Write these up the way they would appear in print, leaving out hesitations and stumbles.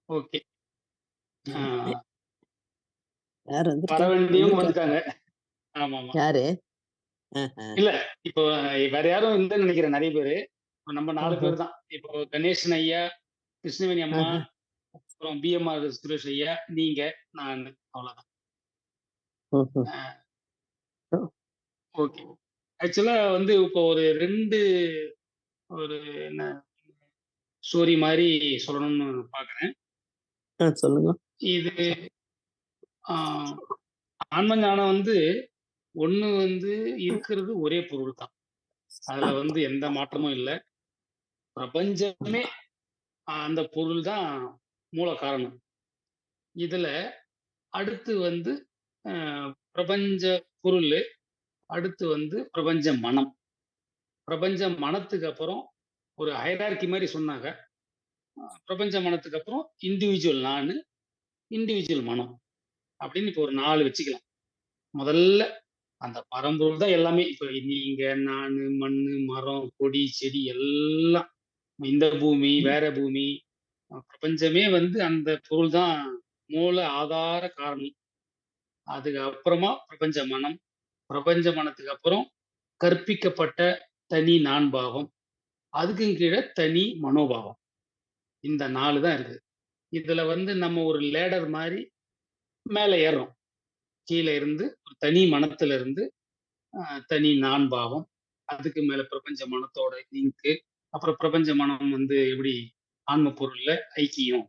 Okay. ஆ யார் வர வந்திருக்கா? வேண்டியவங்க வந்திருக்காரு. வந்துட்டாங்க. ஆமாமா. யாரு? ஆஹ. இல்ல, இப்போ வேற யாரும் இல்லன்னு நெனைக்கிறேன் நெறைய பேரு. நம்ம 4 ஓஹோ! பேர் தான். இப்போ கணேசன் ஐயா, கிருஷ்ணவேணி அம்மா, ஆஹ. அப்புறம் பிஎம்ஆர் சுரேஷ் ஐயா, நீங்க, நானு அவ்வளோதான். ஓஹோ! அ ஓ! ஓகே. ஆக்சுவலா வந்து இப்போ ஒரு 2 ஒரு என்ன ஸ்டோரி மாரி சொல்லணும்னு பாக்குறேன். சொல்லுங்க. இது ஆ ஆன்ம ஞானம் வந்து ஒண்ணு வந்து இருக்கிறது ஒரே பொருள் தான். அதுல வந்து எந்த மாற்றமும் இல்ல. பிரபஞ்சமே அந்த பொருள் தான் மூல காரணம். இதுல அடுத்து வந்து அ பிரபஞ்ச பொருளு, அடுத்து வந்து பிரபஞ்ச மனம். பிரபஞ்ச மனத்துக்கு அப்புறம் ஒரு ஹைரார்கி மாரி சொன்னாங்க. பிரபஞ்ச மனத்துக்கு அப்புறம் இண்டிவிஜுவல் நானு, இண்டிவிஜுவல் மனம் அப்படின்னு இப்போ ஒரு 4 வச்சுக்கலாம். முதல்ல அந்த பரம்பொருள் தான் எல்லாமே. இப்ப நீங்க, நானு, மண்ணு, மரம், கொடி, செடி எல்லாம் இந்த பூமி, வேற பூமி, பிரபஞ்சமே வந்து அந்த பொருள் தான் மூல ஆதார காரணம். அதுக்கு அப்புறமா பிரபஞ்ச மனம். பிரபஞ்ச மனத்துக்கு அப்புறம் கற்பிக்கப்பட்ட தனி நான்பாவம். அதுக்கும் கீழ தனி மனோபாவம். இந்த 4 தான் இருக்கு. இதுல வந்து நம்ம ஒரு லேடர் மாரி மேல ஏர்றோம். கீழ இருந்து ஒரு தனி மனத்துல இருந்து அ தனி நான்பாவம். அதுக்கு மேல பிரபஞ்ச மனத்தோட லிங்க்கு. அப்புறம் பிரபஞ்ச மனம் வந்து எப்படி ஆன்ம பொருள்ல ஐக்கியம்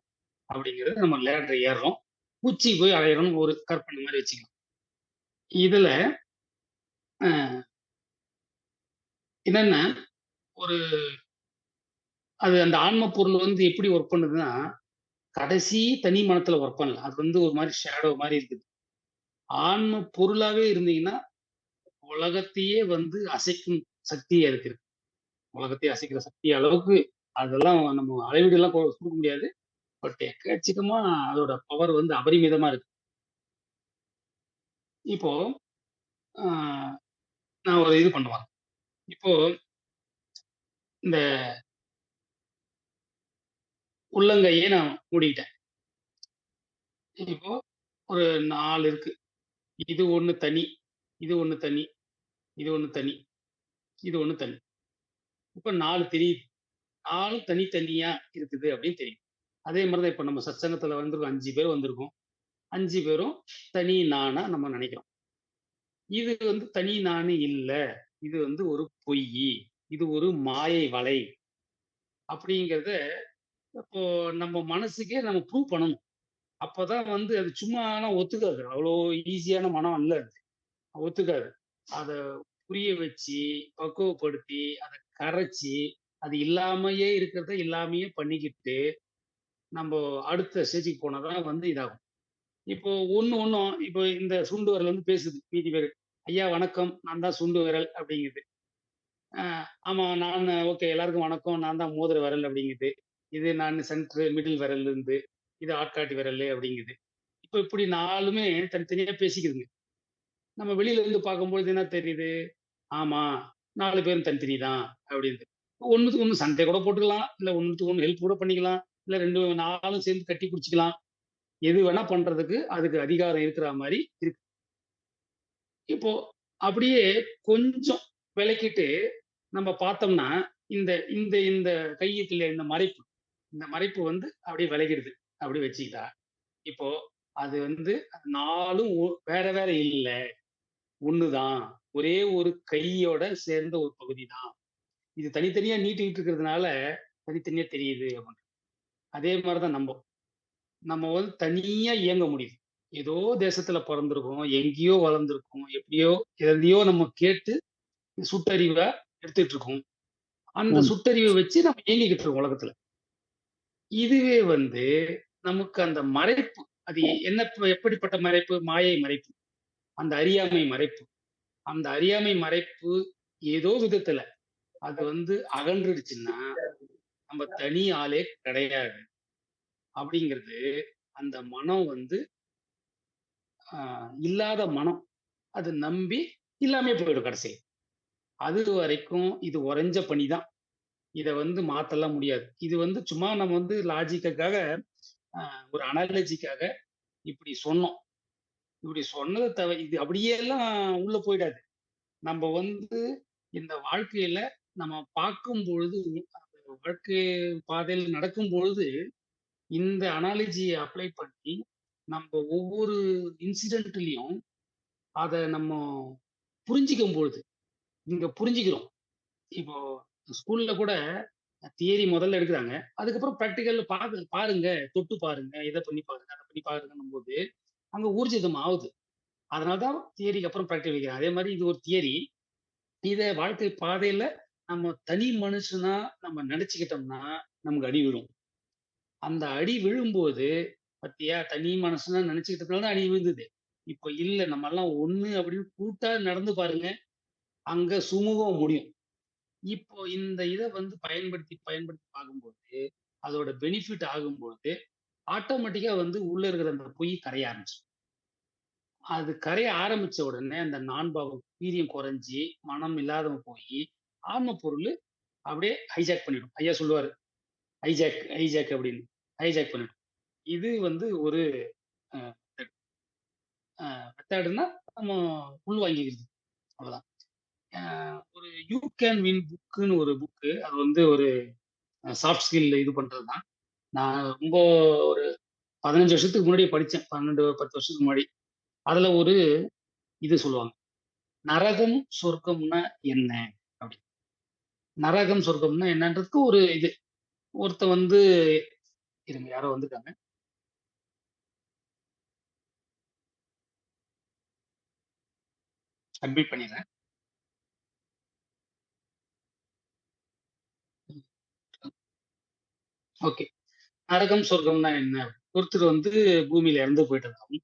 அப்படிங்கிறது நம்ம லேடர் ஏர்றோம். உச்சி போய் அடையறோம்னு ஒரு கற்பனை மாரி வச்சுக்கலாம். இதுல அ என்னன்னா, ஒரு அது அந்த ஆன்ம பொருள் வந்து எப்படி ஒர்க் பண்ணுதுன்னா, கடைசி தனி மனத்துல ஒர்க் பண்ணல. அது வந்து ஒரு மாரி ஷேடோ மாரி இருக்குது. ஆன்ம பொருளாவே இருந்தீங்கன்னா, உலகத்தையே வந்து அசைக்கும் சக்தி அதுக்கு இருக்கு. உலகத்தையே அசைக்கிற சக்தி அளவுக்கு அதெல்லாம் நம்ம அளவீடுலாம் குடுக்க முடியாது. பட் எக்கச்சக்கமா அதோட பவர் வந்து அபரிமிதமா இருக்கு. இப்போ அ நான் ஒரு இது பண்ணுவேன். இப்போ இந்த உள்ளங்கைய நான் மூடிக்கிட்டேன். இப்போ ஒரு 4 இருக்கு. இது ஒண்ணு தனி, இது ஒண்ணு தனி, இது ஒண்ணு தனி, இது ஒண்ணு தனி. இப்ப 4 தெரியுது. 4ம் தனித்தனியா இருக்குது அப்படின்னு தெரியும். அதே மாரி தான் இப்ப நம்ம சத்சங்கத்துல வந்து ஒரு 5 பேர் வந்திருக்கோம். 5 பேரும் தனி நானா நம்ம நெனைக்கிறோம். இது வந்து தனி நானு இல்ல. இது வந்து ஒரு பொய்யி. இது ஒரு மாயை வலை அப்படிங்கிறத இப்போ நம்ம மனசுக்கே நம்ம ப்ரூவ் பண்ணணும். அப்பதான் வந்து அது சும்மாலாம் ஒத்துக்காது. அவ்வளோ ஈஸியான மனம் அல்ல அது. ஒத்துக்காது. அத புரிய வச்சு, பக்குவப்படுத்தி, அத கரைச்சு, அது இல்லாமயே இருக்கிறத இல்லாமயே பண்ணிக்கிட்டு, நம்ப அடுத்த ஸ்டேஜுக்கு போனா தான் வந்து இதாகும். இப்போ ஒண்ணும் இப்போ இந்த சுண்டு விரல் வந்து பேசுது மீதி பேரு. "ஐயா வணக்கம். நான் தான் சுண்டு விரல்" அப்படிங்குது. அ ஆமா நான் ஓகே எல்லாருக்கும் வணக்கம். நான் தான் மோதிர விரல் அப்படிங்குது. இது நான் சென்டர் மிடில் விரல்ருந்து. இது ஆட்காட்டி விரலு அப்படிங்குது. இப்ப இப்படி 4மே தனித்தனியா பேசிக்குதுங்க. நம்ம வெளியில இருந்து பார்க்கும்பொழுது என்ன தெரியுது? ஆமா 4 பேரும் தனித்தனி தான் அப்படின்னு. ஒண்ணுத்துக்கு ஒண்ணு சண்டை கூட போட்டுக்கலாம். இல்ல ஒண்ணுத்துக்கு ஒண்ணு ஹெல்ப் கூட பண்ணிக்கலாம். இல்ல 2 4ம் சேர்ந்து கட்டி பிடிச்சுக்கலாம். எது வேணா பண்றதுக்கு அதுக்கு அதிகாரம் இருக்கிற மாரி இருக்கு. இப்போ அப்படியே கொஞ்சம் விலக்கிட்டு நம்ம பார்த்தோம்னா, இந்த இந்த இந்த கை இருக்கு இல்லையா? இந்த மறைப்பு. இந்த மறைப்பு வந்து அப்படியே விலகிடுது. அப்படியே வச்சுக்கிட்டா, இப்போ அது வந்து 4ம் வேற வேற இல்ல. ஒண்ணுதான். ஒரே ஒரு கையோட சேர்ந்த ஒரு பகுதி தான். இது தனித்தனியா நீட்டிக்கிட்டு இருக்கிறதுனால, தனித்தனியா தெரியுது அப்படின்னு. அதே மாரி தான் நம்பம். நம்ம வந்து தனியா இயங்க முடியுது. ஏதோ தேசத்துல பொறந்திருக்கோம், எங்கேயோ வளர்ந்திருக்கோம், எப்படியோ எதையோ நம்ம கேட்டு சுட்டறிவ எடுத்துட்டு இருக்கோம். அந்த ஆமா. சுட்டறிவ வச்சு நம்ம இயங்கிக்கிட்டு இருக்கோம் உலகத்துல. இதுவே வந்து நமக்கு அந்த மறைப்பு, அது என்ன எப்படிப்பட்ட மறைப்பு? மாயை மறைப்பு. அந்த அறியாமை மறைப்பு. அந்த அறியாமை மறைப்பு ஏதோ விதத்துல அது வந்து அகன்றுடுச்சுன்னா, நம்ம தனி ஆளே கிடையாது. அப்படிங்கிறது அந்த மனம் வந்து அ இல்லாத மனம். அது நம்பி இல்லாமயே போயிடும் கடைசில. அதுவரைக்கும் இது உறைஞ்ச பனி தான். இத வந்து மாத்தலாம் முடியாது. இது வந்து சும்மா நம்ம வந்து லாஜிக்குக்காக ஒரு அனாலஜிக்காக இப்படி சொன்னோம். இப்படி சொன்னத இது அப்படியே எல்லாம் உள்ள போயிடாது. நம்ப வந்து இந்த வாழ்க்கையில நம்ம பார்க்கும் பொழுது, வாழ்க்கை பாதையில நடக்கும் பொழுது, இந்த அனாலஜிய அப்ளை பண்ணி, நம்ப ஒவ்வொரு இன்சிடென்ட்லயும் அத நம்ம புரிஞ்சுக்கும் பொழுது, இங்க புரிஞ்சுக்கிறோம். இப்போ ஸ்கூல்ல கூட தியரி முதல்ல எடுக்குறாங்க. அதுக்கப்புறம் பிராக்டிகல்ல பாருங்க, தொட்டு பாருங்க, இத பண்ணி பாருங்க, அத பண்ணி பாருங்கன்னும்போது, அங்க ஊர்ஜிதம் ஆவுது. அதனால தான் தியரிக்கு அப்புறம் பிராக்டிகல் வைக்கிறாங்க. அதே மாரி இது ஒரு தியரி. இத வாழ்க்கை பாதையில நம்ம தனி மனுஷனா நம்ம நெனச்சுக்கிட்டோம்னா, நமக்கு அடி விழும். அந்த அடி விழும்போது, "பாத்தியா தனி மனுஷனா நெனச்சுக்கிட்டதுனால தான் அடி விழுந்தது. இப்ப இல்ல நம்மல்லாம் ஒண்ணு அப்படின்னு கூட்டா நடந்து பாருங்க, அங்க சுமூகம் முடியும்." இப்போ இந்த இத வந்து பயன்படுத்தி பார்க்கும்போது, அதோட பெனிஃபிட் ஆகும்போது, ஆட்டோமேட்டிக்கா வந்து உள்ள இருக்கிற அந்த பொய் கரைய ஆரம்பிச்சுரும். அது கரைய ஆரம்பிச்ச உடனே அந்த நான்பாவம் வீரியம் குறைஞ்சு, மனம் இல்லாதவன் போயி, ஆன்ம பொருளு அப்படியே ஹைஜாக் பண்ணிடும். ஐயா சொல்லுவாரு, ஹைஜாக் ஹைஜாக் அப்படின்னு. ஹைஜாக் பண்ணிடும். இது வந்து ஒரு அ மெத்தட். மெத்தடுன்னா நம்ம உள்வாங்கிக்கிறது. அவ்வளவுதான். அ ஒரு யூ கேன் வின் புக்குன்னு ஒரு புக்கு. அது வந்து ஒரு சாஃப்ட் ஸ்கில் இது பண்றது தான். நான் ரொம்ப ஒரு 15 வருஷத்துக்கு முன்னாடி படிச்சேன். 12, 10 வருஷத்துக்கு முன்னாடி. அதுல ஒரு இது சொல்லுவாங்க. நரகம், சொர்க்கம்னா என்ன? அப்படி. நரகம், சொர்க்கம்னா என்னன்றதுக்கு ஒரு இது. ஒருத்தன் வந்து இருங்க யாரோ வந்துருக்காங்க. அட்மிட் பண்ணிர்றேன். ஓகே. நரகம், சொர்க்கம்னா என்ன? ஒருத்தர் வந்து பூமியில இறந்து போயிட்டதாகவும்,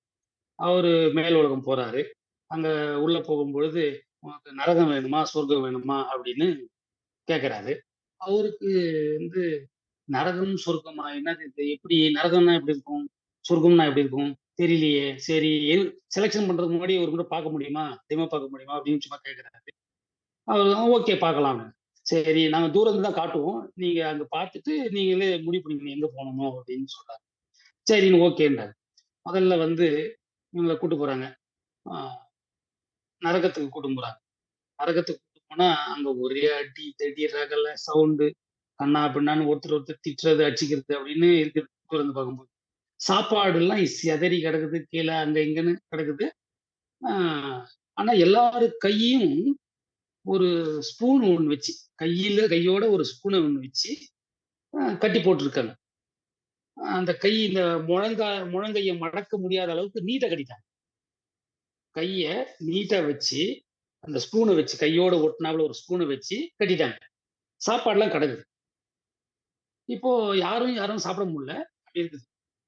அவரு மேல் உலகம் போறாரு. அங்க உள்ள போகும்பொழுது, "உனக்கு நரகம் வேணுமா? சொர்க்கம் வேணுமா?" அப்படின்னு கேட்கறாரு. அவருக்கு வந்து நரகம், சொர்க்கமா? என்னது இது? எப்படி நரகம்னா எப்படி இருக்கும்? சொர்க்கம்னா எப்படி இருக்கும்? தெரியலையே! சரி செலக்ஷன் பண்றதுக்கு முன்னாடி ஒரு முறை பார்க்க முடியுமா? டெமோ பார்க்க முடியுமா? அப்படின்னு சும்மா கேட்கிறாரு. அவரு ஓகே பார்க்கலாம் அப்படின்னு. சரி நாங்க தூரத்துல தான் காட்டுவோம். நீங்க அங்க பார்த்துட்டு நீங்களே முடிவு பண்ணிக்கங்க எங்க போகணும் அப்படின்னு சொல்றாரு. சரின்னு ஓகேன்றாரு. முதல்ல வந்து இவங்கள கூட்டு போறாங்க. அ நரகத்துக்கு கூட்டின்னு போறாங்க. நரகத்துக்கு கூட்டு போனா அங்க ஒரே அடி, தடி, ரகல, சவுண்டு, கன்னா பின்னான்னு ஒருத்தர் ஒருத்தர் திட்டுறது, அடிச்சுக்கிறது அப்படின்னு இருக்குது தூரந்து பார்க்கும்போது. சாப்பாடுலாம் சிதறி கிடக்குது. கீழ அங்க இங்கன்னு கிடக்குது. ஆ ஆனா எல்லாரு கையும் ஒரு ஸ்பூன் ஒண்ணு வச்சு, கையோட ஒரு ஸ்பூன ஒண்ணு வச்சு கட்டி போட்டுருக்காங்க. அந்த கை இந்த முழங்கைய மடக்க முடியாத அளவுக்கு நீட்டா கட்டிட்டாங்க. கைய நீட்டா வச்சு, அந்த ஸ்பூன வச்சு கையோட ஒட்டுனாப்ல ஒரு ஸ்பூன வச்சு கட்டிட்டாங்க. சாப்பாடுலாம் கிடக்குது. இப்போ யாரும் யாரும் சாப்பிட முடியல. அப்படி இருக்குது.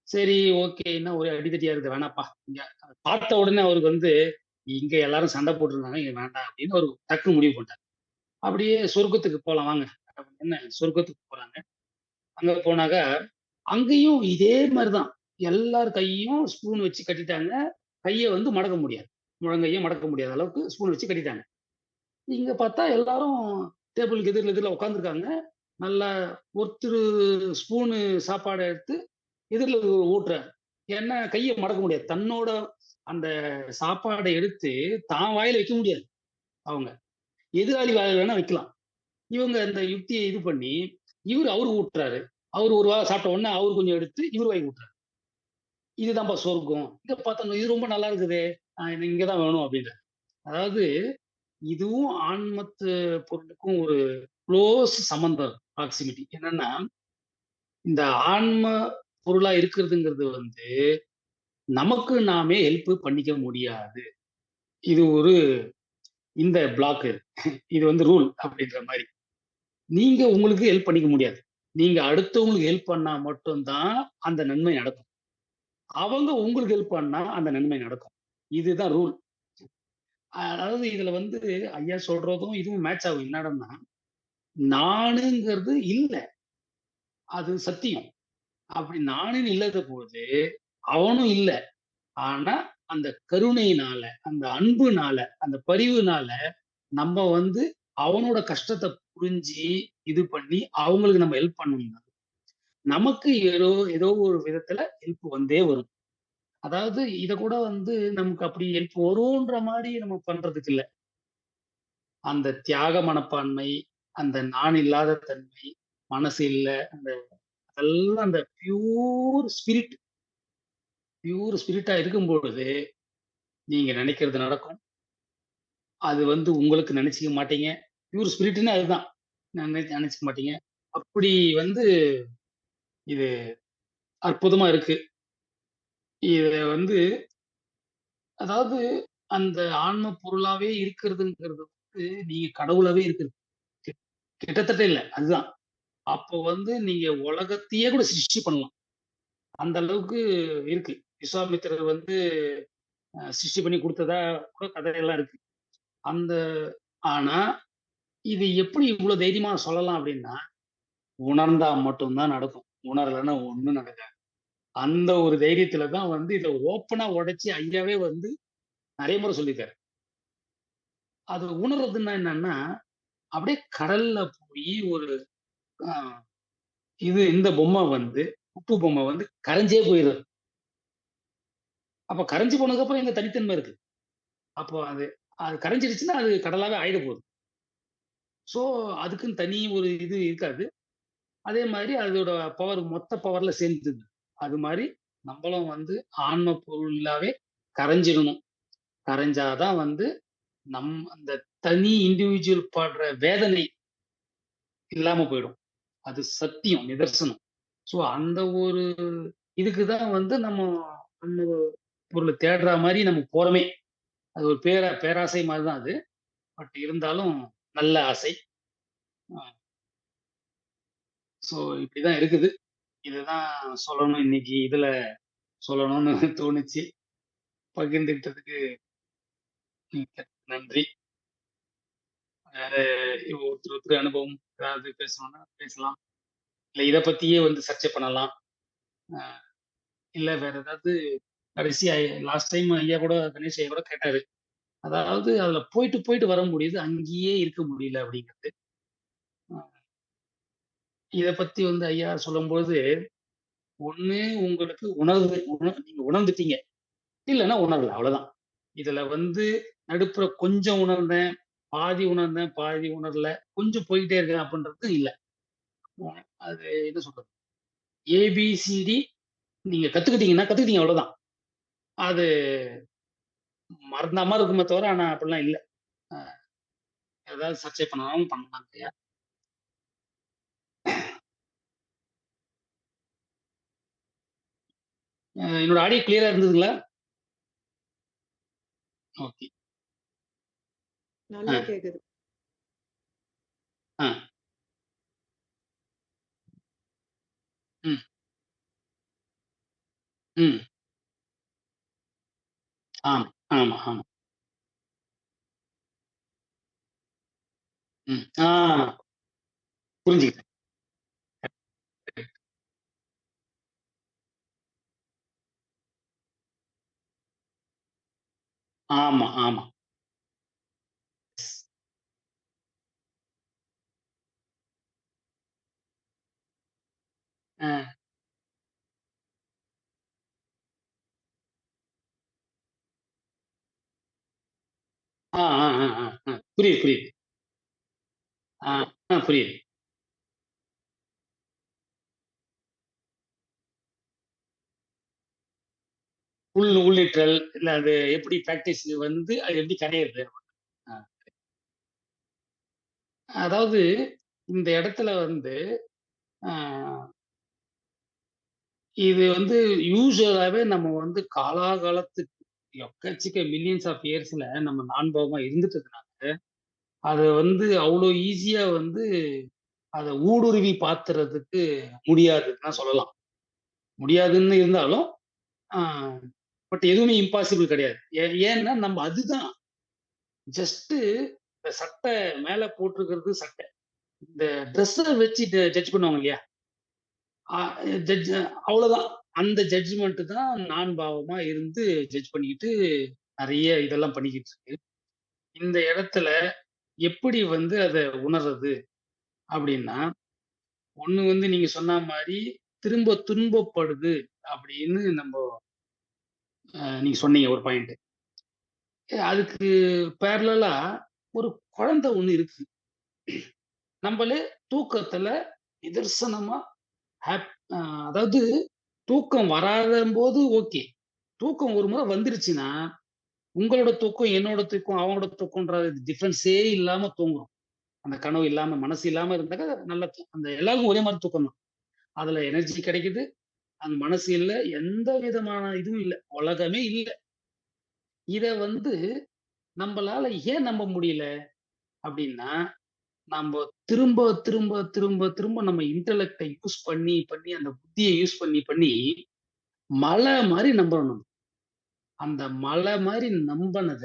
சரி, ஓகே. என்ன ஒரே அடிதடியா இருக்குது. வேணாம்ப்பா. இங்க பார்த்த உடனே அவருக்கு வந்து, இங்க எல்லாரும் சண்டை போட்டுருந்தாங்க. இங்க வேண்டாம் அப்படின்னு ஒரு டக்குனு முடிவு பண்ணிட்டாரு. அப்படியே சொர்க்கத்துக்கு போலாம் வாங்க. அப்படின்னு சொர்க்கத்துக்கு போறாங்க. அங்க போனாக்கா, அங்கேயும் இதே மாரி தான். எல்லார் கையையும் ஸ்பூன் வச்சு கட்டிட்டாங்க. கைய வந்து மடக்க முடியாது. முழங்கைய மடக்க முடியாத அளவுக்கு ஸ்பூன் வச்சு கட்டிட்டாங்க. இங்க பார்த்தா எல்லாரும் டேபிளுக்கு எதிர்ல உட்கார்ந்துருக்காங்க. நல்லா ஒருத்தரு ஸ்பூனு சாப்பாட எடுத்து எதிர்ல ஊட்டுறாரு. ஏன்னா கைய மடக்க முடியாது. தன்னோட அந்த சாப்பாட எடுத்து தான் வாயில வைக்க முடியாது அவங்க. எதிராளி வாயில வேணா வைக்கலாம். இவங்க அந்த யுக்திய இது பண்ணி, அவரு ஊட்டுறாரு. அவரு ஒரு வாய் சாப்பிட்ட உடனே அவரு கொஞ்சம் எடுத்து இவரு வாய்க்கு ஊட்டுறாரு. இதுதான்ப்பா சொர்க்கம். இங்க பார்த்தோம்னா இது ரொம்ப நல்லா இருக்குதே! எனக்கு இங்க தான் வேணும் அப்டின்றாரு. அதாவது இதுவும் ஆன்மத்து பொருளுக்கும் ஒரு குளோஸ் சம்மந்தம் ப்ராக்ஸிமிட்டி. என்னன்னா, இந்த ஆன்ம பொருளா இருக்கிறதுங்கிறது வந்து, நமக்கு நாமே ஹெல்ப் பண்ணிக்க முடியாது. இது ஒரு இந்த பிளாக் இது வந்து ரூல் அப்டின்ற மாரி. நீங்க உங்களுக்கு ஹெல்ப் பண்ணிக்க முடியாது. நீங்க அடுத்தவங்களுக்கு ஹெல்ப் பண்ணா மட்டும் தான் அந்த நன்மை நடக்கும். அவங்க உங்களுக்கு ஹெல்ப் பண்ணா அந்த நன்மை நடக்கும். இதுதான் ரூல். அதாவது இதுல வந்து ஐயா சொல்றதும் இதுவும் மேட்ச் ஆகும். என்னடன்னா, நானுங்கிறது இல்ல. அது சத்தியம். அப்படி நானுன்னு இல்லாத போது, அவனும் இல்ல. ஆனா, அந்த கருணையினால, அந்த அன்புனால, அந்த பரிவுனால நம்ம வந்து அவனோட கஷ்டத்த புரிஞ்சு, இது பண்ணி அவங்களுக்கு நம்ம ஹெல்ப் பண்ணணும். நமக்கு ஏதோ ஏதோ ஒரு விதத்துல ஹெல்ப் வந்தே வரும். அதாவது இத கூட வந்து நமக்கு அப்படி ஹெல்ப் வரும்ன்ற மாரி நம்ம பண்றதுக்கு இல்ல. அந்த தியாக மனப்பான்மை, அந்த நான் இல்லாத தன்மை, மனசு இல்ல, அந்த அதெல்லாம் அந்த பியூர் ஸ்பிரிட்டா இருக்கும்பொழுது, நீங்க நினைக்கிறது நடக்கும். அது வந்து உங்களுக்கு நினைச்சுக்க மாட்டீங்க. பியூர் ஸ்பிரிட்ன்னா அதுதான். நினைச்சுக்க மாட்டீங்க. அப்படி வந்து இது அற்புதமா இருக்கு. இத வந்து அதாவது அந்த ஆன்ம பொருளாவே இருக்கிறதுங்கிறது வந்து, நீங்க கடவுளாவே இருக்கிறது. கிட் கிட்டத்தட்ட இல்ல. அதுதான். அப்போ வந்து நீங்க உலகத்தையே கூட சிருஷ்டி பண்ணலாம். அந்த அளவுக்கு இருக்கு. விஸ்வாமித்திரர் வந்து சிருஷ்டி பண்ணி குடுத்ததா கூட கதையெல்லாம் இருக்கு. அந்த ஆனா, இது எப்படி இவ்ளோ தைரியமா சொல்லலாம் அப்டின்னா, உணர்ந்தா மட்டும் தான் நடக்கும். உணரலன்னா ஒண்ணும் நடக்காது. அந்த ஒரு தைரியத்துல தான் வந்து இத ஓப்பனா உடைச்சு ஐயாவே வந்து நெறைய முறை சொல்லியிருக்காரு. அது உணர்றதுன்னா என்னன்னா, அப்படியே கடல்ல போயி ஒரு அ இந்த பொம்மை வந்து உப்பு பொம்மை வந்து கரைஞ்சே போயிருது. அப்ப கரைஞ்சு போனதுக்கப்புறம் எங்க தனித்தன்மை இருக்கு. அப்போ அது அது கரைஞ்சிருச்சுன்னா, அது கடலாவே ஆயிட போகுது. ஸோ, அதுக்குன்னு தனி ஒரு இது இருக்காது. அதே மாரி அதோட பவர் மொத்த பவர்ல சேர்ந்துது. அது மாரி நம்பளும் வந்து ஆன்ம பொருளாவே கரைஞ்சிரணும். கரைஞ்சா தான் வந்து அந்த தனி இண்டிவிஜுவல் படுற வேதனை இல்லாம போயிடும். அது சத்தியம், நிதர்சனம். ஸோ, அந்த ஒரு இதுக்கு தான் வந்து அந்த பொருள தேடுற மாரி நம்ம போறோமே! அது ஒரு பேராசை மாரி தான் அது. பட் இருந்தாலும் நல்ல ஆசை. அ ஸோ இப்படிதான் இருக்குது. இதுதான் சொல்லணும் இன்னைக்கு இதுல சொல்லணும்னு தோணுச்சு. பகிர்ந்துகிட்டதுக்கு மிக்க நன்றி. வேற ஒருத்தர் அனுபவம் ஏதாவது பேசணும்னா பேசலாம். இல்ல இத பத்தியே வந்து சர்ச்சை பண்ணலாம். அ இல்ல வேற ஏதாவது கடைசியா லாஸ்ட் டைம் ஐயா கூட கணேஷ் ஐயா கூட கேட்டாரு. அதாவது அதுல போயிட்டு, போயிட்டு வர முடியுது. அங்கேயே இருக்க முடியல அப்படிங்கிறது. அ இத பத்தி வந்து ஐயா சொல்லும்போது, ஒண்ணு உங்களுக்கு நீங்க உணர்ந்துட்டீங்க. இல்லன்னா உணரல. அவ்வளதான். இதுல வந்து நடுப்புற கொஞ்சம் உணர்ந்தேன், பாதி உணர்ந்தேன், பாதி உணரல. கொஞ்சம் போயிட்டே இருக்கேன் அப்படின்றது இல்ல. அது என்ன சொல்றது? ஏபிசிடி நீங்க கத்துக்கிட்டீங்க அவ்வளோதான். அது மறந்தா மாரி இருக்குமே தவிர, ஆனா அப்படிலாம் இல்ல. அ ஏதாவது சர்ச்சை பண்ணனாலும் பண்ணலாம் ஐயா. என்னோட ஆடியோ கிளியரா இருந்ததுங்களா? ஓகே. நல்லா அ, கேக்குது. அ, ம், ம். ஆமா, ஆமா, ஆமா. ம். புரிஞ்சுக்கிட்டேன். ஆமா, ஆமா. அ, புரியுது, புரியுது. ஆ, புரியுது. உள்ளிட்டல், இல்ல அது எப்படி பிராக்டிஸ் வந்து அது எப்படி கரையறது? அ. அதாவது இந்த இடத்துல வந்து அ இது வந்து யூசுவலாவே நம்ம வந்து காலாகாலத்துக்கு எக்கச்சக்க மில்லியன்ஸ் ஆஃப் இயர்ஸ்ல நம்ம நான்பாவமா இருந்துட்டதுனால, அத வந்து அவ்ளோ ஈஸியா வந்து அத ஊடுருவி பார்த்துறதுக்கு முடியாதுன்னு தான் சொல்லலாம். முடியாதுன்னு இருந்தாலும், ஆ பட் எதுவுமே இம்பாசிபிள் கிடையாது. ஏன்னா நம்ம அதுதான் ஜஸ்ட்டு இந்த சட்டை மேல போட்டிருக்கிறது சட்டை. இந்த ட்ரெஸ்ஸ வச்சு ஜட்ஜ் பண்ணுவாங்க இல்லையா? அ ஜட்ஜ் அவ்வளோதான். அந்த ஜட்ஜ்மென்ட் தான் நான் பாவமா இருந்து ஜட்ஜ் பண்ணிக்கிட்டு நெறைய இதெல்லாம் பண்ணிக்கிட்டு இருக்கு. இந்த இடத்துல எப்படி வந்து அத உணர்றது? அப்படின்னா, ஒண்ணு வந்து நீங்க சொன்ன மாரி திரும்ப துன்பப்படுது அப்படின்னு நீங்க சொன்னீங்க ஒரு பாயிண்ட். அதுக்கு பேரலலா ஒரு குழந்தை ஒண்ணு இருக்கு. நம்பளே தூக்கத்துல நிதர்சனமா ஹேப் அ அதாவது தூக்கம் வராதம்போது ஓகே. தூக்கம் ஒரு முறை வந்துருச்சுன்னா, உங்களோட தூக்கம், என்னோட தூக்கம், அவங்களோட தூக்கம்ன்ற டிஃபரன்ஸே இல்லாம தூங்குறோம். அந்த கனவு இல்லாம, மனசு இல்லாம இருந்தாக்கா நல்ல அந்த எல்லாருக்கும் ஒரே மாரி தூக்கம் தான். அதுல எனர்ஜி கிடைக்குது. அந்த மனசு இல்ல. எந்த விதமான இதுவும் இல்ல. உலகமே இல்ல. இத நம்பளால ஏன் நம்ப முடியல? அப்டின்னா, நம்ப திரும்ப, திரும்ப, திரும்ப, திரும்ப நம்ம இன்டெலக்ட்ட யூஸ் பண்ணி, பண்ணி அந்த புத்திய யூஸ் பண்ணி, பண்ணி மலை மாரி நம்புறோம் நம்ம. அந்த மலை மாரி நம்பனத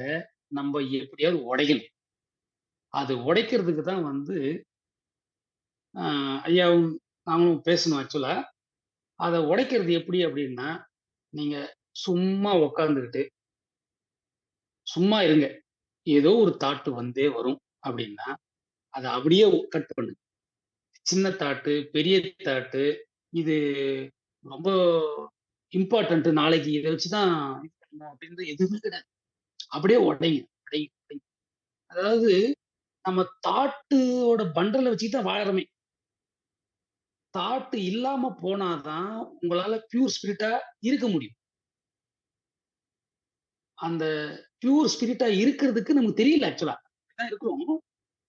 நம்ப எப்படியாவது உடைக்கணும். அது உடைக்கிறதுக்கு தான் அ ஐயாவும் நாங்களும் பேசணும் ஆக்சுவலா. அத உடைக்கிறது எப்படி அப்டின்னா, நீங்க சும்மா உட்கார்ந்துகிட்டு, சும்மா இருங்க. ஏதோ ஒரு தாட் வந்தே வரும் அப்டின்னா, அத அப்படியே கட் பண்ணுங்க. சின்ன தாட்டு, பெரிய தாட்டு, இது ரொம்ப இம்பார்டன்ட் நாளைக்கு இத வச்சு தான் இது பண்ணணும் அப்டின்றது எதுவுமே கிடையாது. அப்படியே உடைங்க. உடைங்க, உடைங்க. அதாவது நம்ம தாட்டோட பண்டல வச்சுட்டு தான் வாழறோமே. தாட் இல்லாம போனா தான் உங்களால பியூர் ஸ்பிரிட்டா இருக்க முடியும். அந்த பியூர் ஸ்பிரிட்டா இருக்கிறதுக்கு நமக்கு தெரியல ஆக்சுவலா. தான் இருக்கிறோம்.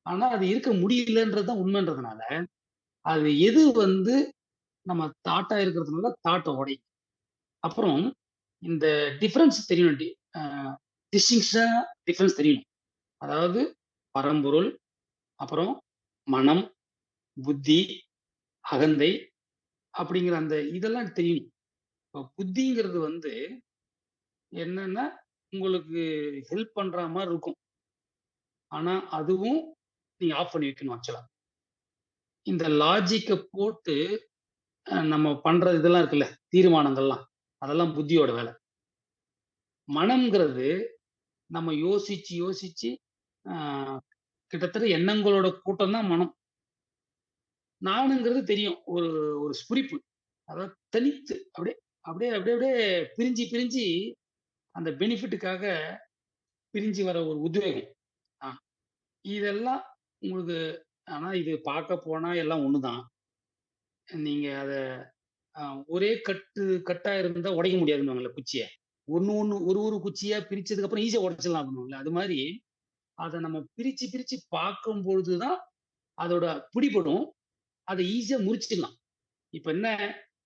ஆனா அது இருக்க முடியலன்றது தான் உண்மைன்றதுனால, அது எது நம்ம தாட்டா இருக்கிறதுனால தாட்ட உடைக்கும். அப்புறம் இந்த டிஃபரன்ஸ் தெரியணும். அ டிஸ்டிங்க்ஷனா டிஃபரன்ஸ் தெரியணும். அதாவது பரம்பொருள், அப்புறம் மனம், புத்தி, அகந்தை அப்படிங்கிற அந்த இதெல்லாம் தெரியணும். இப்ப புத்திங்கிறது என்னன்னா, உங்களுக்கு ஹெல்ப் பண்ற மாரி இருக்கும். ஆனா அதுவும் நீங்க ஆஃப் பண்ணி வைக்கணும் ஆக்சுவலா. இந்த லாஜிக்க போட்டு நம்ம பண்ற இதெல்லாம் இருக்குல்ல, தீர்மானங்கள்லாம். அதெல்லாம் புத்தியோட வேல. மனம்ங்கிறது நம்ம யோசிச்சு, யோசிச்சு ஆ கிட்டத்தட்ட எண்ணங்களோட கூட்டம் தான் மனம். நானுங்கிறது தெரியும். ஒரு ஒரு ஸ்புரிப்பு. அதாவது தனித்து அப்படியே அப்படியே அப்படியே அப்படியே பிரிஞ்சு, பிரிஞ்சு அந்த பெனிஃபிட்டுக்காக பிரிஞ்சு வர ஒரு உத்வேகம். ஆ இதெல்லாம் உங்களுக்கு ஆனா இது பார்க்க போனா எல்லாம் ஒண்ணுதான். நீங்க அத அ ஒரே கட்டா இருந்தா உடைக்க முடியாதுன்னுவாங்கல்ல குச்சிய. ஒண்ணு, ஒண்ணு ஒரு குச்சியா பிரிச்சதுக்கு அப்புறம் ஈஸியா உடைச்சிடலாம் அப்படின்னுவாங்கல்ல. அது மாரி அத நம்ம பிரிச்சு, பிரிச்சு பார்க்கும்பொழுது தான் அதோட பிடிபடும். அத ஈஸியா முறிச்சுக்கலாம். இப்ப என்ன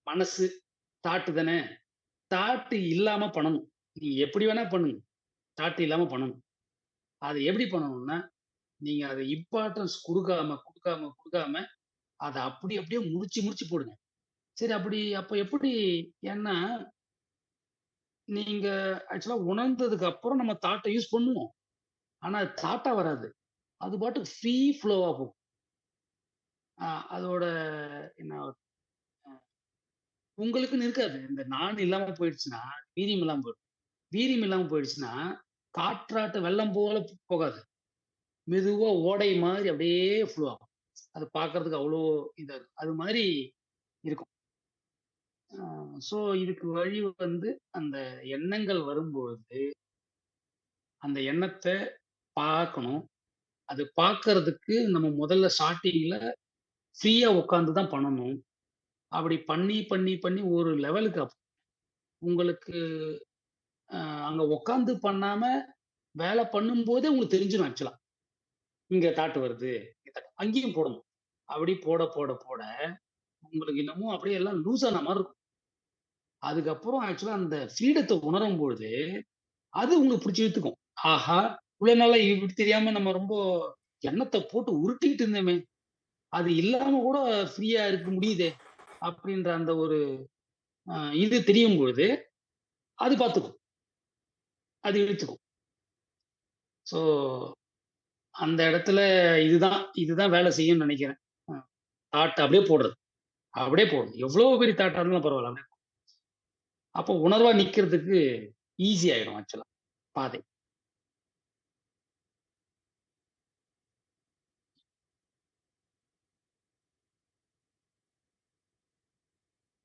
மனசு, தாட்டு தானே. தாட்டு இல்லாம பண்ணணும். நீங்க எப்படி வேணா பண்ணுங்க. தாட்டு இல்லாம பண்ணணும். அத எப்படி பண்ணணும்னா, நீங்க அத இம்பார்ட்டன்ஸ் குடுக்காம, குடுக்காம, குடுக்காம அத அப்படி அப்படியே முடிச்சு, முடிச்சு போடுங்க. சரி அப்ப எப்படி ஏன்னா, நீங்க ஆக்சுவலா உணர்ந்ததுக்கு அப்புறம் நம்ம தாட்ட யூஸ் பண்ணுவோம். ஆனா அது தாட்டா வராது. அது பாட்டுக்கு ஃப்ரீ ஃப்ளோவா போகும். அ அதோட என்ன உங்களுக்குன்னு இருக்காது. இந்த நான் இல்லாம போயிடுச்சுன்னா, வீரியம் இல்லாம போயிடும். வீரியம் இல்லாம போயிடுச்சுன்னா, காற்றாட்ட வெள்ளம் போல போகாது. மெதுவா ஓடை மாரி அப்படியே ஃப்ளோ ஆகும். அது பார்க்கறதுக்கு அவ்ளோ இதா இருக்கும். அது மாரி இருக்கும். அ ஸோ இதுக்கு வழி அந்த எண்ணங்கள் வரும்பொழுது, அந்த எண்ணத்த பார்க்கணும். அது பார்க்கறதுக்கு நம்ம முதல்ல ஸ்டார்ட்டிங்ல ஃப்ரீயா உட்கார்ந்து தான் பண்ணணும். அப்படி பண்ணி, பண்ணி, பண்ணி ஒரு லெவலுக்கு உங்களுக்கு அ அங்க உட்கார்ந்து பண்ணாம, வேல பண்ணும்போதே உங்களுக்கு தெரிஞ்சிரும் ஆக்சுவலா. இங்க தாட் வருது. அங்கேயும் போடணும். அப்படி போட, போட, போட உங்களுக்கு என்னமோ அப்படியே எல்லாம் லூஸ் ஆன மாரி இருக்கும். அதுக்கப்புறம் ஆக்சுவலா அந்த ஃப்ரீடத்த உணரும்பொழுது, அது உங்களுக்கு புடிச்சு இழுத்துக்கும். ஆஹா! இவ்வளோ நாளா இப்படி தெரியாம நம்ம ரொம்ப எண்ணத்த போட்டு உருட்டிட்டு இருந்தோமே! அது இல்லாம கூட ஃப்ரீயா இருக்க முடியுதே! அப்படின்ற அந்த ஒரு இது தெரியும் பொழுது, அது பார்த்துக்கும். அது இழுத்துக்கும். ஸோ அந்த இடத்துல இதுதான் வேலை செய்யும்னு நெனைக்கிறேன். அ தாட் அப்படியே போடுறது. அப்படியே போடணும். எவ்வளோ பெரிய தாட்டா இருந்தாலும் பரவால்ல. அப்படியே அப்போ உணர்வா நிக்கிறதுக்கு ஈஸி ஆயிடும் ஆக்சுவலா பாதை.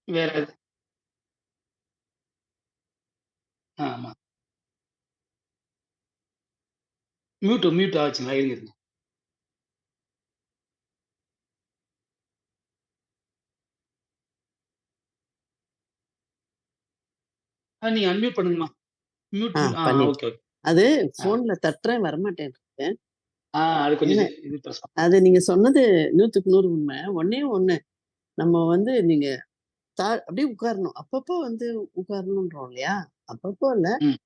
வேற எது? ஆமா. மியூட் ஆச்சுங்களா? இருங்க, இருங்க. நீங்க அன்மியூட் பண்ணுங்கம்மா. பண்ணிட்டேன். Okay, okay. அது ஆ. ஃபோன்ல தட்டுறேன் வரமாட்டேன்ருக்கு. அது கொஞ்சம் ஏன்னா, இது பிரஸ் அது நீங்க சொன்னது 100க்கு 100 உண்ம. ஒண்ணே ஒண்ணு, நம்ம வந்து நீங்க அப்படியே உட்காரணும். அப்பப்போ வந்து உட்காரணும்ன்றோம் இல்லையா? அப்பப்போ இல்ல. ம்.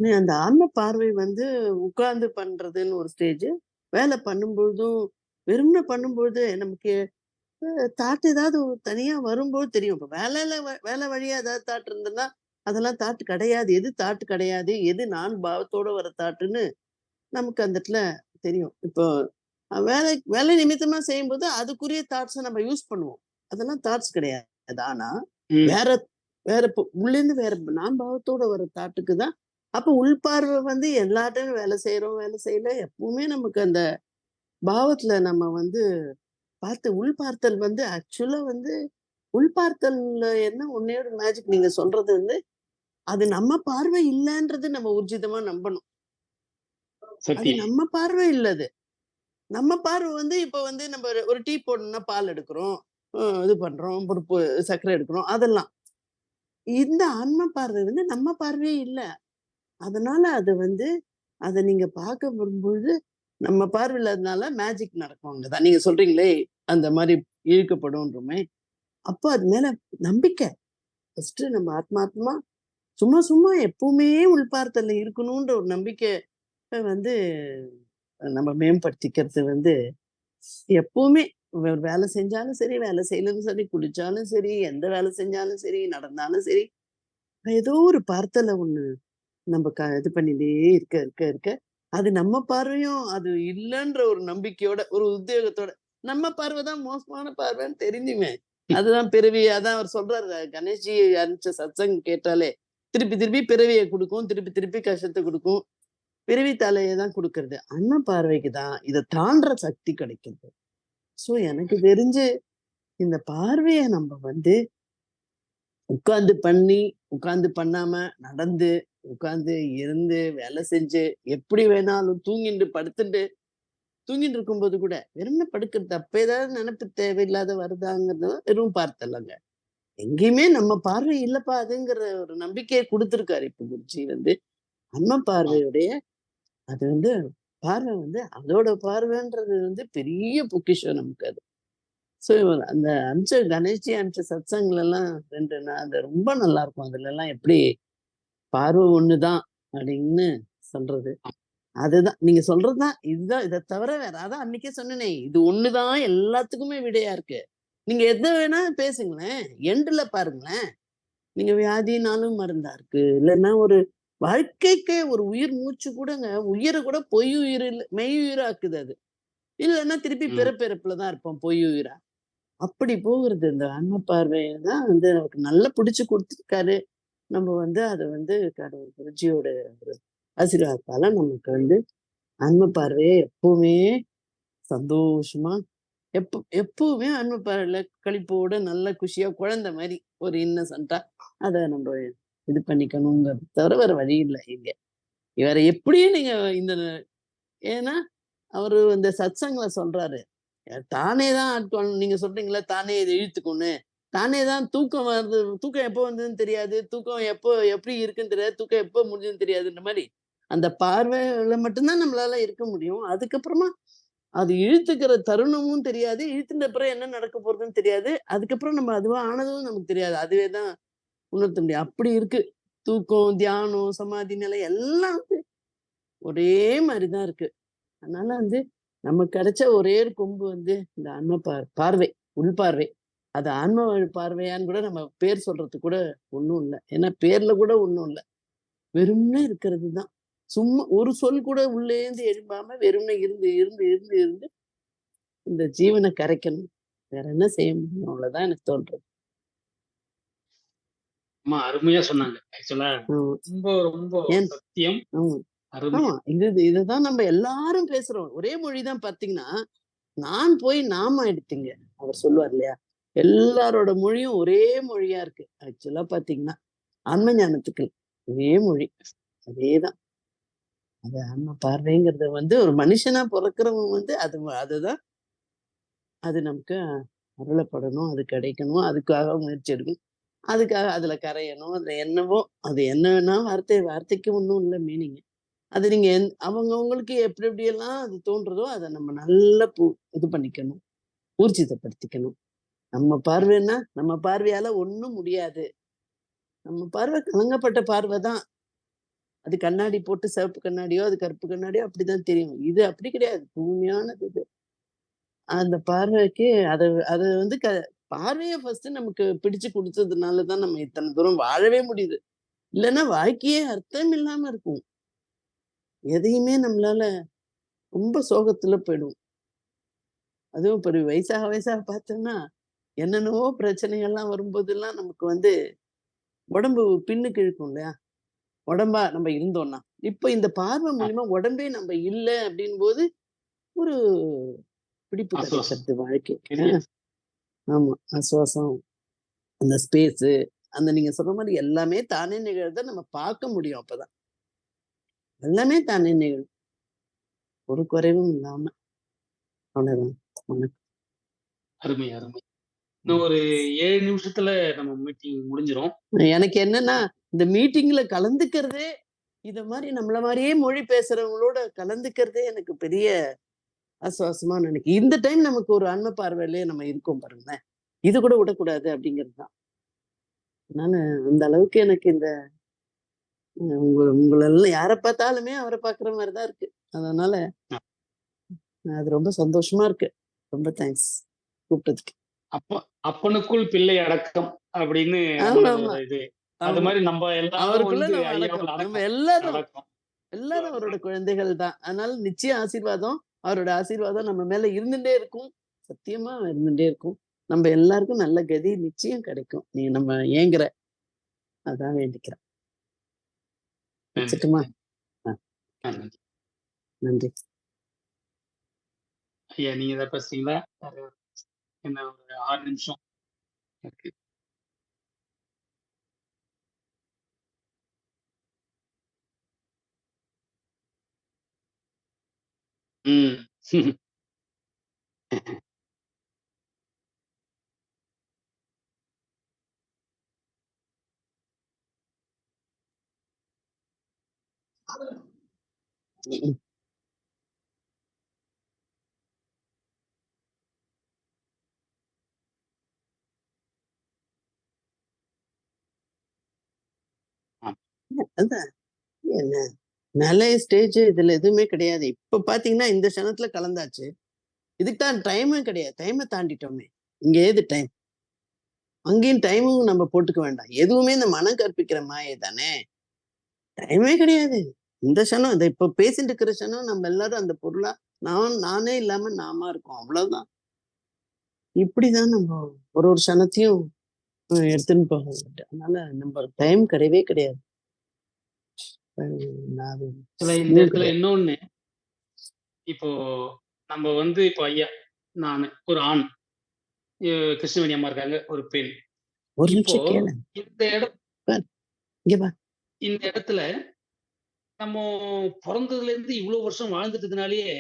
நீ அந்த ஆன்ம பார்வை வந்து உட்கார்ந்து பண்றதுன்னு ஒரு ஸ்டேஜ். வேலை பண்ணும்பொழுதும், வெறுமனே பண்ணும்பொழுது நமக்கு தாட் ஏதாவது தனியா வரும்போது தெரியும். இப்ப வேலை வழியா ஏதாவது தாட் இருந்ததுன்னா, அதெல்லாம் தாட் கிடையாது. எது தாட் கிடையாது, எது நான் பாவத்தோட வர தாட்டுன்னு நமக்கு அந்த இடத்துல தெரியும். இப்போ வேலை வேலை நிமித்தமா செய்யும்போது அதுக்குரிய தாட்ஸ நம்ம யூஸ் பண்ணுவோம். அதெல்லாம் தாட்ஸ் கிடையாது. ஆனா, ம். வேற வேற உள்ளேருந்து வேற நான் பாவத்தோட வர தாட்டுக்கு தான் அப்ப உள்பார்வை வந்து எல்லார்ட்டயும் வேலை செய்றோம், வேலை செய்யல. எப்பவுமே நமக்கு அந்த பாவத்துல நம்ம வந்து உள்பார்த்தல் வந்து ஆக்சுவலா வந்து உள்பார்த்தல்ல என்ன ஒண்ணே ஒரு மேஜிக் நீங்க சொல்றது வந்து, அது நம்ம பார்வை இல்லன்றது நம்ம ஊர்ஜிதமா நம்பணும். அது சத்தியம். நம்ம பார்வை இல்ல அது. நம்ம பார்வை வந்து இப்ப வந்து நம்ம ஒரு டீ போடணும்னா பால் எடுக்கிறோம். இது பண்றோம். சர்க்கரை எடுக்கிறோம். அதெல்லாம். இந்த ஆன்ம பார்வை வந்து நம்ம பார்வையே இல்ல. அதனால அது வந்து அத நீங்க பார்க்க வரும்பொழுது, நம்ம பார்வை இல்லாதனால மேஜிக் நடக்கும் அங்க தான். நீங்க சொல்றீங்களே, அந்த மாரி இழுக்கப்படும்ன்றோமே, அப்போ அது மேல நம்பிக்கை. ஃபர்ஸ்ட்டு நம்ம ஆத்மார்த்தமா சும்மா சும்மா எப்பவுமே உள்பார்த்தல்ல இருக்கணுன்ற ஒரு நம்பிக்கை வந்து நம்ம மேம்படுத்திக்கிறது வந்து எப்பவுமே ஒரு வேலை செஞ்சாலும் சரி, வேலை செய்யலன்னு சரி, குளிச்சாலும் சரி, எந்த வேலை செஞ்சாலும் சரி, நடந்தாலும் சரி, ஏதோ ஒரு பார்த்தல ஒண்ணு நம்ம இது பண்ணிட்டே இருக்க, அது நம்ம பார்வையும் அது இல்லன்ற ஒரு நம்பிக்கையோட, ஒரு உத்வேகத்தோட, நம்ம பார்வை தான் மோசமான பார்வைன்னு தெரிஞ்சுமே. அதுதான் பிறவி அதான் அவர் சொல்றாரு கணேஷ்ஜி அனுப்பிச்ச சத்சங் கேட்டாலே, திருப்பி திருப்பி பிறவிய குடுக்கும், திருப்பி திருப்பி கஷ்டத்த குடுக்கும். பிறவி தலைய தான் குடுக்கறது. அண்ண பார்வைக்கு தான் இத தாண்டுற சக்தி கிடைக்குது. சோ எனக்கு தெரிஞ்சு இந்த பார்வைய நம்ம வந்து உட்கார்ந்து பண்ணி, உட்கார்ந்து பண்ணாம, நடந்து, உட்கார்ந்து இருந்து, வேலை செஞ்சு, எப்படி வேணாலும் தூங்கிண்டு, படுத்துண்டு, தூங்கிட்டு இருக்கும்போது கூட, வெறுமனே படுக்கிறது அப்ப ஏதாவது நெனப்பு தேவையில்லாத வருதாங்கிறது வெறும் பார்த்தல்லங்க. எங்கேயுமே நம்ம பார்வை இல்லப்பா அதுங்கிற ஒரு நம்பிக்கைய குடுத்திருக்காரு இப்ப குருஜி வந்து. நம்ம ஆ. பார்வையுடைய அது வந்து பார்வை வந்து அதோட பார்வைன்றது வந்து பெரிய பொக்கிஷம் நமக்கு அது. ஸோ அந்த கணேஷ்ஜி அனுப்பிச்ச சத்சங்லலாம் 2 அது ரொம்ப நல்லாருக்கும். அதுலலாம் எப்படி பார்வை ஒண்ணுதான் அப்படின்னு சொல்றது. அதுதான் நீங்க சொல்றது தான் இதுதான் இத தவிர வேற அதான் அன்னைக்கே சொன்னேனே, இது ஒண்ணுதான் எல்லாத்துக்குமே விடையா இருக்கு. நீங்க எத வேணா பேசுங்களேன். எண்டுல பாருங்களேன். நீங்க வியாதினாலும் மருந்தா இருக்கு. இல்லன்னா ஒரு வாழ்க்கைக்கே ஒரு உயிர் மூச்சு கூடங்க, உயிர கூட பொய் உயிர் இல்ல மெய்யுயிரா ஆக்குது அது. இல்லன்னா திருப்பி ம். பிறப்பிறப்புல தான் இருப்போம் பொய் உயிரா. அப்படி போகுறது இந்த ஆன்ம பார்வைய தான் வந்து நமக்கு நல்லா பிடிச்சு குடுத்துருக்காரு. நம்ம வந்து அத வந்து கடவுள் குருஜியோட ஒரு ஆசீர்வாதத்தால நமக்கு வந்து ஆன்ம பார்வைய எப்பவுமே சந்தோஷமா எப்பவுமே ஆன்ம பார்வையில களிப்போட நல்ல குஷியா குழந்தை மாரி ஒரு இன்னசென்ட்டா அத நம்ம இது பண்ணிக்கணுங்கிறது தவிர வேற வழி இல்ல இங்க. வேற எப்படியும் நீங்க இந்த ஏன்னா அவரு இந்த சத்சங்ல சொல்றாரு. தானே தான் ஆட்கொள்ளணும். நீங்க சொல்றீங்கல்ல, தானே இத இழுத்துக்கும்னு. தானே தான் தூக்கம் வருது. தூக்கம் எப்போ வந்ததுன்னு தெரியாது. தூக்கம் எப்படி இருக்குன்னு தெரியாது. தூக்கம் எப்போ முடிஞ்சதுன்னு தெரியாதுன்ற மாரி. அந்த பார்வையில மட்டும் தான் நம்மளால இருக்க முடியும். அதுக்கப்புறமா அது இழுத்துக்கிற தருணமும் தெரியாது. இழுத்துட்ட அப்புறம் என்ன நடக்க போறதுன்னு தெரியாது. அதுக்கப்புறம் நம்ம அதுவா ஆனதும் நமக்கு தெரியாது. அதுவே தான் உணர்த்த முடியும். அப்படி இருக்கு. தூக்கம், தியானம், சமாதி நிலை எல்லாம் வந்து ஒரே மாரி தான் இருக்கு. அதனால வந்து நமக்கு கிடைச்ச ஒரே ஒரு கொம்பு வந்து இந்த ஆன்ம பார்வை, உள்பார்வை. அது ஆன்ம வழி பார்வையான்னு கூட நம்ம பேர் சொல்றதுக்கு கூட ஒண்ணும் இல்ல. ஏன்னா பேர்ல கூட ஒண்ணும் இல்ல. வெறுமனே இருக்கிறது தான். சும்மா ஒரு சொல் கூட உள்ளேந்து எழும்பாம வெறுமனே இருந்து இந்த ஜீவன கரைக்கணும். வேற என்ன செய்ய முடியும்? அவ்வளவுதான் எனக்கு தோன்றது. அம்மா அருமையா சொன்னாங்க. ஆக்சுவலா ஆமா. ரொம்ப, ரொம்ப ஏன் சத்தியம். ஆமா. அருமை. ஆமா. இதுதான் நம்ம எல்லாரும் பேசுறோம். ஒரே மொழி தான் பார்த்தீங்கன்னா, நான் போய் நாம ஆயிடுத்துங்க. அவர் சொல்லுவார் இல்லையா? எல்லாரோட மொழியும் ஒரே மொழியா இருக்கு. ஆக்சுவலா பார்த்தீங்கன்னா, ஆன்ம ஞானத்துக்கு ஒரே மொழி. அதேதான். அது ஆன்ம பார்வைங்கிறது வந்து ஒரு மனுஷனா பொறக்கிறவன் வந்து அதுதான் அது நமக்கு அருளப்படணும். அது கிடைக்கணும். அதுக்காக முயற்சி எடுக்கணும். அதுக்காக அதுல கரையணும். அதுல என்னவோ அது என்னன்னா வார்த்தைக்கு ஒண்ணும் இல்ல மீனிங். அது நீங்க அவங்கவங்களுக்கு எப்படி எப்படியெல்லாம் அது தோன்றதோ, அத நம்ம நல்லா இது பண்ணிக்கணும். ஊர்ஜிதப்படுத்திக்கணும். நம்ம பார்வைன்னா, நம்ம பார்வையால ஒண்ணும் முடியாது. நம்ம பார்வை கலங்கப்பட்ட பார்வை தான். அது கண்ணாடி போட்டு சிவப்பு கண்ணாடியோ, அது கருப்பு கண்ணாடியோ அப்படிதான் தெரியும். இது அப்படி கிடையாது. தூய்மையானது இது. அந்த பார்வைக்கு அத அத வந்து பார்வைய ஃபர்ஸ்ட் நமக்கு பிடிச்சு குடுத்ததுனால தான் நம்ம இத்தன தூரம் வாழவே முடியுது. இல்லன்னா வாழ்க்கையே அர்த்தம் இல்லாம இருக்கும். எதையுமே நம்மளால ரொம்ப சோகத்துல போயிடுவோம். அதுவும் இப்ப வயசாக வயசாக பார்த்தோம்னா, என்னென்னவோ பிரச்சனைகள்லாம் வரும்போதெல்லாம் நமக்கு வந்து உடம்பு பின்னுக்கு இழுக்கும் இல்லையா? உடம்பா நம்ம இருந்தோம்னா. இப்ப இந்த பார்வை ஆ, மூலியமா உடம்பே நம்ம இல்ல அப்படின்போது, ஒரு பிடிப்பு ஆசுவாசம். கிடைக்கிறது வாழ்க்கைக்கு. பெரிய ஆமா. ஆசுவாசம், அந்த ஸ்பேஸு, அந்த நீங்க சொல்ற மாரி எல்லாமே தானே நிகழ்றத நம்ம பார்க்க முடியும் அப்பதான். எல்லாமே தானே நிகழும். ஒரு குறைவும் இல்லாம. அவ்வளவுதான். வணக்கம். அருமை, அருமை. இன்னும் ஒரு 7 நிமிஷத்துல நம்ம மீட்டிங் முடிஞ்சிரும். எனக்கு என்னன்னா, இந்த மீட்டிங்ல கலந்துக்கிறதே, இத மாரி நம்மள மாரியே மொழி பேசுறவங்களோட கலந்துக்கிறதே எனக்கு பெரிய ஆசுவாசமா இந்த டைம் நமக்கு ஒரு ஆன்ம பார்வையிலேயே நம்ம இருக்கோம் பாருங்களேன். இது கூட விடக்கூடாது அப்படிங்கிறது தான். அதனால அந்த அளவுக்கு எனக்கு இந்த உங்களெல்லாம் யார பார்த்தாலுமே அவர பார்க்குற மாரி தான் இருக்கு. அதனால அ அது ரொம்ப சந்தோஷமா இருக்கு. ரொம்ப தேங்க்ஸ் கூப்பிட்டதுக்கு. அப்ப "அப்பனுக்குள் பிள்ளை அடக்கம்" அப்படின்னு ஆமாமா. நம்மளோட இது. அது ஆமா. மாரி நம்ப எல்லாரும் அவருக்குள்ள வந்து நம்ம அடக்கம். ஐயாவுல நம்ம அடக்கம். எல்லாரும் அடக்கம். எல்லாரும் அவரோட குழந்தைகள் தான். அதனால நிச்சயம் ஆசீர்வாதம். அவரோட ஆசீர்வாதம் நம்ம மேல இருந்துட்டே இருக்கும். சத்தியமா இருந்துட்டே இருக்கும். நம்ம எல்லாருக்கும் நல்ல கதி நிச்சயம் கிடைக்கும். நம்ம ஏங்குற அதான் வேண்டிக்கிறேன். நன்றி, வச்சுரட்டுமா? நன்றி. ஆ நன்றி. நன்றி. ஐயா நீங்க ஏதாவது பேசுறீங்களா? ஒரு என்ன ஒரு 6 நிமிஷம் இருக்கு. ம். ம். ஆ. அதான் என்ன நிலை ஸ்டேஜ் இதுல எதுவுமே கிடையாது. இப்ப பார்த்தீங்கன்னா, இந்த க்ஷணத்துல கலந்தாச்சு. இதுக்கு தான் டைமும் கிடையாது. டைம தாண்டிட்டோமே. இங்க ஏது டைம்? அங்கேயும் டைமும் நம்ம போட்டுக்க வேண்டாம். எதுவுமே இந்த மனம் கற்பிக்கிற மாயை தானே! டைமே கிடையாது. இந்த க்ஷணம் இந்த இப்ப பேசிட்டு இருக்கிற க்ஷணம் நம்ம எல்லாரும் அந்த பொருளா நானே இல்லாம நாமா இருக்கோம். அவ்வளவுதான். இப்படிதான் நம்ம ஒரு ஒரு க்ஷணத்தையும் எடுத்துன்னு போக வேண்டும். அதனால நம்ம டைம் கிடையவே கிடையாது. அ நான் இதுல இந்த இதுவும் இடத்துல கிடையாது. இன்னொன்னு, இப்போ நம்ம வந்து இப்போ ஐயா, நானு ஒரு ஆண், எ கிருஷ்ணவேணி அம்மா இருக்காங்க, ஒரு பெண். ஒரு இப்போ நிமிஷம் கேளேன். இந்த இடம் பார், இங்க வா. இந்த இடத்துல நம்ம பொறந்ததுலேருந்து இவ்ளோ வருஷம் வாழ்ந்துட்டதுனாலயே,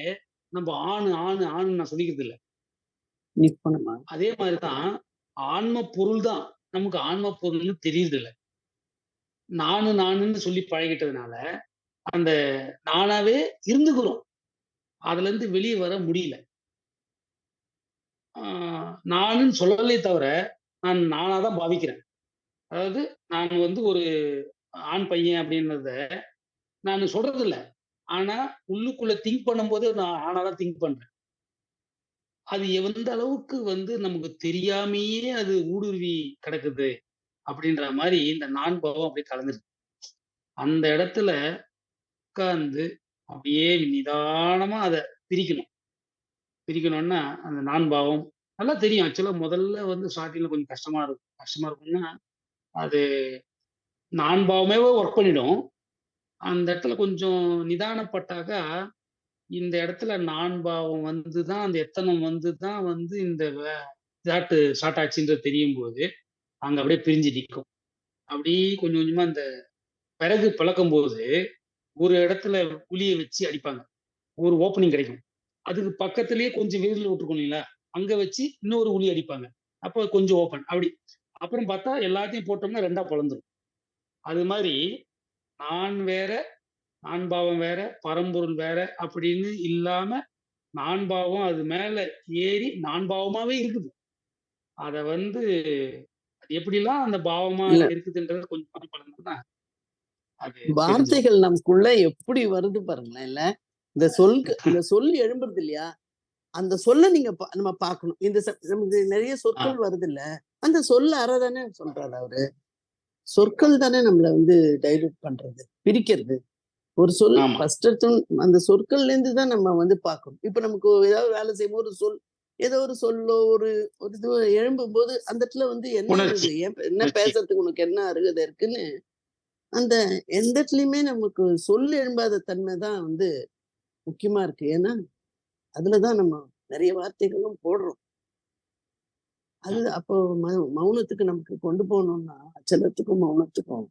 நம்ப ஆணுன்னு நான் சொல்லிக்கிறது இல்ல. நீ போனமா? அதே மாரி தான் ஆன்ம பொருள் தான் நமக்கு ஆன்ம பொருள்னு தெரியறதில்ல. நானுன்னு சொல்லி பழகிட்டதுனால, அந்த நானாவே இருந்துக்கிறோம். அதுலருந்து வெளிய வர முடியல. ஆ நானுன்னு சொல்லலே தவிர, நான் நானா தான் பாவிக்கிறேன். அதாவது நான் வந்து ஒரு ஆண் பையன் அப்படின்றத நானு சொல்றதில்ல. ஆனா, உள்ளுக்குள்ள திங்க் பண்ணும்போது நான் ஆணா தான் திங்க் பண்றேன். அது எந்த அளவுக்கு வந்து நமக்கு தெரியாமயே அது ஊடுருவி கிடக்குது அப்படின்ற மாரி இந்த நான் பாவம் அப்படியே கலந்துருச்சு. அந்த இடத்துல உட்கார்ந்து அப்படியே நிதானமா அத பிரிக்கணும். பிரிக்கணும்னா, அந்த நான் பாவம் நல்லா தெரியும். ஆக்சுவலா முதல்ல வந்து ஸ்டார்ட்டிங்ல கொஞ்சம் கஷ்டமா இருக்கும். கஷ்டமா இருக்கும்னா, அது நான் பாவமேவே ஒர்க் பண்ணிடும். அந்த இடத்துல கொஞ்சம் நிதானப்பட்டாக்கா, இந்த இடத்துல நான் பாவம் வந்து தான், அந்த எத்தனம் வந்து தான் வந்து இந்த ஸ்டார்ட் ஆச்சுன்றது தெரியும்போது, அங்க அப்படியே பிரிஞ்சு நிக்கும். அப்படியே கொஞ்சம் கொஞ்சமா அந்த விறகு பழக்கும்போது, ஒரு இடத்துல குழிய வச்சு அடிப்பாங்க. ஒரு ஓப்பனிங் கிடைக்கும். அதுக்கு பக்கத்திலேயே கொஞ்சம் விரிசல் விட்டுருக்கும் இல்லைங்களா? அங்க வச்சு இன்னொரு உளி அடிப்பாங்க. அப்போ கொஞ்சம் ஓப்பன். அப்படி. அப்புறம் பார்த்தா எல்லாத்தையும் போட்டோம்னா 2ஆ பொளந்துரும். அது மாரி நான் வேற, நான் பாவம் வேற, பரம்பொருள் வேற அப்படின்னு இல்லாம, நான் பாவம் அது மேல ஏறி நான் பாவமாவே இருக்குது. அத வந்து அது எப்படிலாம் அந்த பாவமா இல்ல இருக்குதுன்றத கொஞ்சம் கொஞ்சம் பழகுனோம்னா, அது தெரிஞ்சிரும். வார்த்தைகள் நமக்குள்ள எப்படி வருது பாருங்களேன் இல்ல? இந்த சொல் எழும்புறது இல்லையா? அந்த சொல்ல நீங்க நம்ம பார்க்கணும். நமக்கு நெறைய ஆ, சொற்கள் வருதுல்ல. அந்த சொல்ல அற தானே சொல்றாரு அவரு. சொற்கள் தானே நம்மள வந்து டைல்யூட் பண்றது, பிரிக்கிறது. ஒரு சொல் ஆமா. ஃபர்ஸ்ட் எடுத்தோன அந்த சொற்கள்லேருந்து தான் நம்ம வந்து பார்க்கணும். இப்ப நமக்கு ஏதாவது வேலை செய்யும்போது ஒரு சொல் ஏதோ ஒரு சொல்லோ, ஒரு ஒரு இது எழும்பும்போது, அந்த இடத்துல வந்து என்ன உணர்ச்சி, இருக்குது? என்ன உணர்ச்சி. பேசுறதுக்கு உனக்கு என்ன அருகதை இருக்குன்னு, அந்த எந்த இடத்துலயுமே நமக்கு சொல் எழும்பாத தன்மை தான் வந்து முக்கியமா இருக்கு. ஏன்னா, அதுல தான் நம்ம நெறைய வார்த்தைகளும் போடுறோம். அது ஆமா. அப்போ மௌனத்துக்கு நமக்கு கொண்டு போணும்னா, அச்சலத்துக்கும், மௌனத்துக்கும்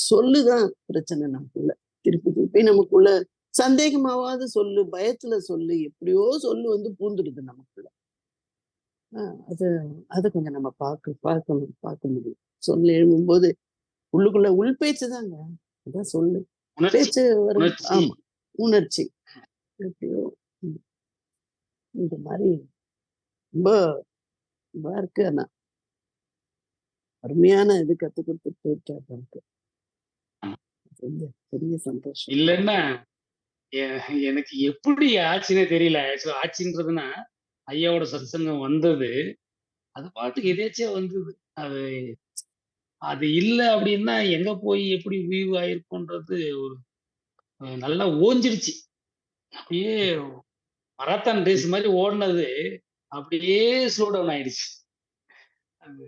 சொல்லுதான் பிரச்சனை நமக்குள்ள. திருப்பி திருப்பி நமக்குள்ள சந்தேகமாவாத சொல்லு, பயத்துல சொல்லு, எப்படியோ சொல்லு வந்து பூந்துடுது நமக்குள்ள. அ அது அத கொஞ்சம் நம்ம பார்க்க முடியும். சொல் எழும்பும்போது உள்ளுக்குள்ள உள் பேச்சு தாங்க. அதான் சொல்லு. உணர்ச்சி, பேச்சு வரும். உணர்ச்சி. ஆமா. உணர்ச்சி. எப்படியோ ம். இந்த மாரி ரொம்ப இதா இருக்கு ஆனா. அருமையான இது கத்துக் குடுத்துட்டு போயிருக்காரு எனக்கு. ஆமா. பெரிய பெரிய சந்தோஷம். இல்லன்னா, எ எனக்கு எப்படி ஆச்சுன்னே தெரியல. ஆக்சுவலா ஆச்சுன்றதுன்னா, ஐயாவோட சத்சங்கம் வந்தது. அது பாட்டுக்கு எதேர்ச்சையா வந்தது. அது அது இல்ல அப்டின்னா, எங்க போய் எப்படி வியூ ஆயிருக்கும்ன்றது ஒரு நல்லா ஓஞ்சிருச்சு. அப்படியே மராத்தான் ரேஸ் மாரி ஓடுனது, அப்படியே ஸ்லோ டவுன் ஆயிடுச்சு. அது